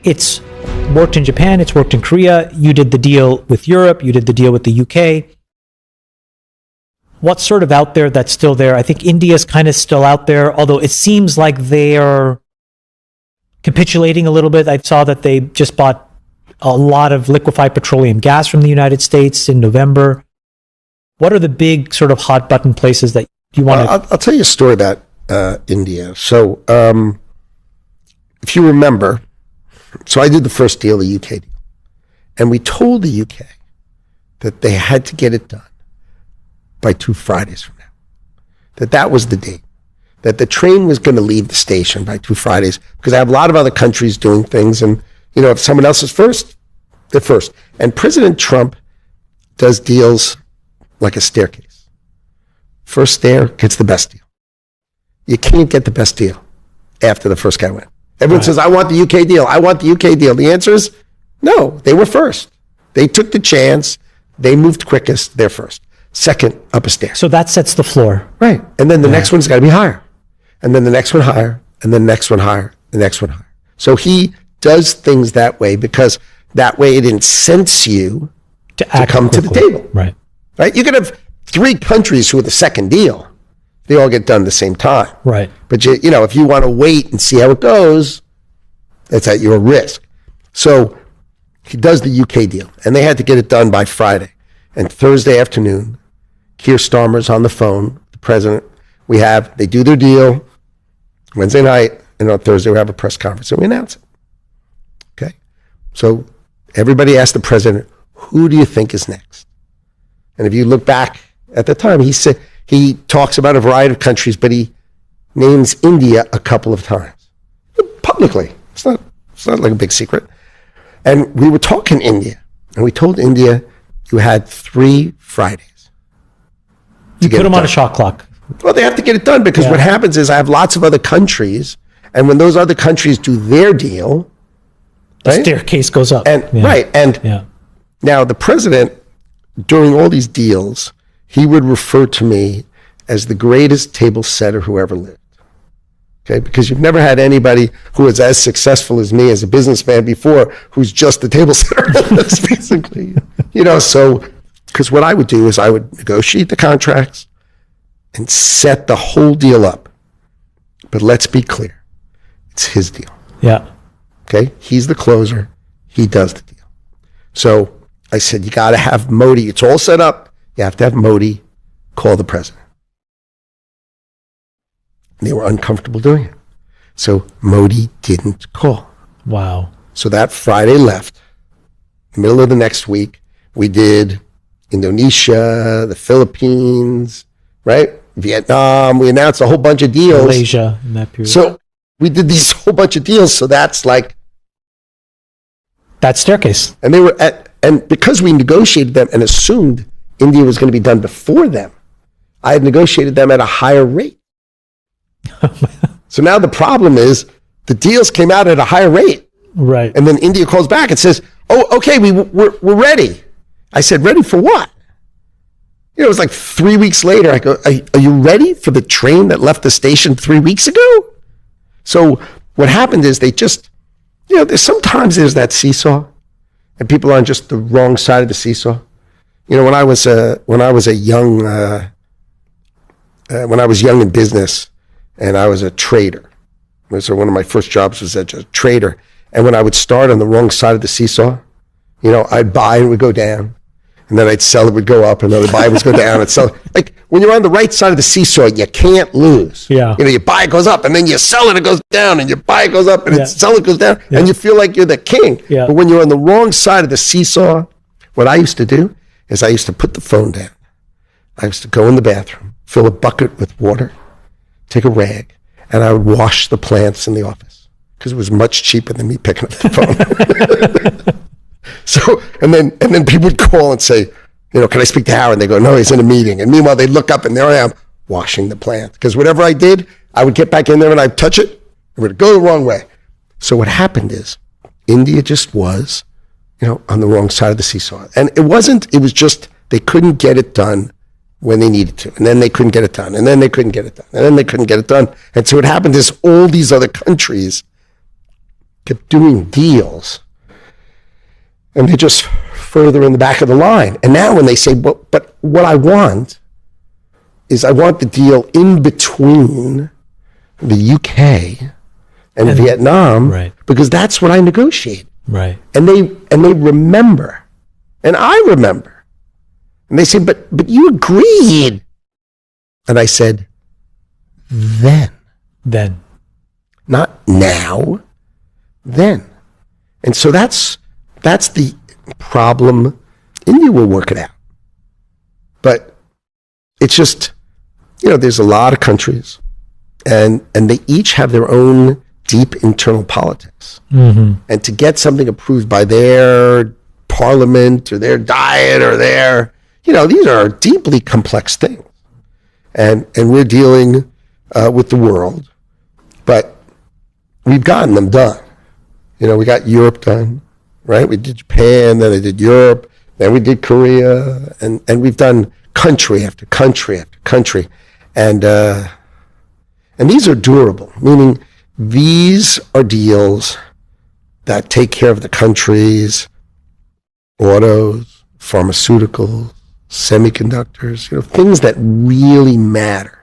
It's worked in Japan, it's worked in Korea. You did the deal with Europe, you did the deal with the UK. What's sort of out there that's still there? I think India's kind of still out there, although it seems like they're capitulating a little bit. I saw that they just bought a lot of liquefied petroleum gas from the United States in November. What are the big sort of hot button places that you want to... I'll tell you a story about India. So if you remember, so I did the first deal, the UK deal, and we told the UK that they had to get it done by 2 Fridays from now, that was the date, that the train was going to leave the station by 2 Fridays, because I have a lot of other countries doing things, and if someone else is first, they're first. And President Trump does deals like a staircase. First stair gets the best deal. You can't get the best deal after the first guy went. Everyone says, I want the UK deal. I want the UK deal. The answer is no, they were first. They took the chance. They moved quickest. They're first. Second, up a stair. So that sets the floor. Right. And then the next one's got to be higher. And then the next one higher. And then the next one higher. The next one higher. So he does things that way because that way it incents you to come quickly to the table. Right. Right. You could have 3 countries who are the second deal. They all get done at the same time. Right. But if you want to wait and see how it goes, that's at your risk. So he does the UK deal, and they had to get it done by Friday. And Thursday afternoon, Keir Starmer's on the phone, the president. They do their deal Wednesday night, and on Thursday we have a press conference and we announce it. Okay. So everybody asked the president, who do you think is next? And if you look back at the time, he talks about a variety of countries, but he names India a couple of times publicly. It's not like a big secret. And we were talking India, and we told India you had 3 Fridays. You put them on a shot clock. Well, they have to get it done because what happens is I have lots of other countries, and when those other countries do their deal, the staircase goes up. And now the president, during all these deals, he would refer to me as the greatest table setter who ever lived. Okay, because you've never had anybody who was as successful as me as a businessman before, who's just the table setter. That's basically, so, because what I would do is I would negotiate the contracts and set the whole deal up. But let's be clear, it's his deal. Yeah. Okay, he's the closer. He does the deal. So I said, you got to have Modi. It's all set up. You have to have Modi call the president. They were uncomfortable doing it. So Modi didn't call. Wow. So that Friday left. The middle of the next week, we did Indonesia, the Philippines, right? Vietnam. We announced a whole bunch of deals. Malaysia in that period. So we did these whole bunch of deals. So that's like that staircase. And and because we negotiated them and assumed India was going to be done before them, I had negotiated them at a higher rate. So now the problem is the deals came out at a higher rate. Right. And then India calls back and says, oh, okay, we're ready. I said, ready for what? It was like 3 weeks later. I go, are you ready for the train that left the station 3 weeks ago? So what happened is they just, sometimes there's that seesaw and people are on just the wrong side of the seesaw. When I was young in business, and I was a trader. So one of my first jobs was as a trader. And when I would start on the wrong side of the seesaw, I'd buy and it would go down. And then I'd sell, it would go up, and then I'd buy, it would go down and sell. Like when you're on the right side of the seesaw, you can't lose. Yeah. You buy, it goes up, and then you sell it, it goes down, and you buy, it goes up, and you sell, it goes down, and you feel like you're the king. Yeah. But when you're on the wrong side of the seesaw, what I used to do is I used to put the phone down. I used to go in the bathroom, fill a bucket with water, take a rag, and I would wash the plants in the office because it was much cheaper than me picking up the phone. So, and then people would call and say, can I speak to Howard? And they go, no, he's in a meeting. And meanwhile, they look up and there I am washing the plant. Because whatever I did, I would get back in there and I'd touch it. It would go the wrong way. So what happened is India just was, on the wrong side of the seesaw. And it was just, they couldn't get it done when they needed to. And then they couldn't get it done. And then they couldn't get it done. And then they couldn't get it done. And so what happened is all these other countries kept doing deals, and they're just further in the back of the line. And now when they say, but what I want is I want the deal in between the UK and Vietnam, right. because that's what I negotiated. Right. And they remember, and I remember, and they say, but you agreed. And I said, then, not now, then. And so that's the problem. India will work it out. But it's just, there's a lot of countries, and they each have their own deep internal politics. Mm-hmm. And to get something approved by their parliament or their diet or their, these are deeply complex things. And we're dealing with the world, but we've gotten them done. We got Europe done, right? We did Japan, then I did Europe, then we did Korea, and we've done country after country after country. And these are durable, meaning these are deals that take care of the country's autos, pharmaceuticals, semiconductors, things that really matter.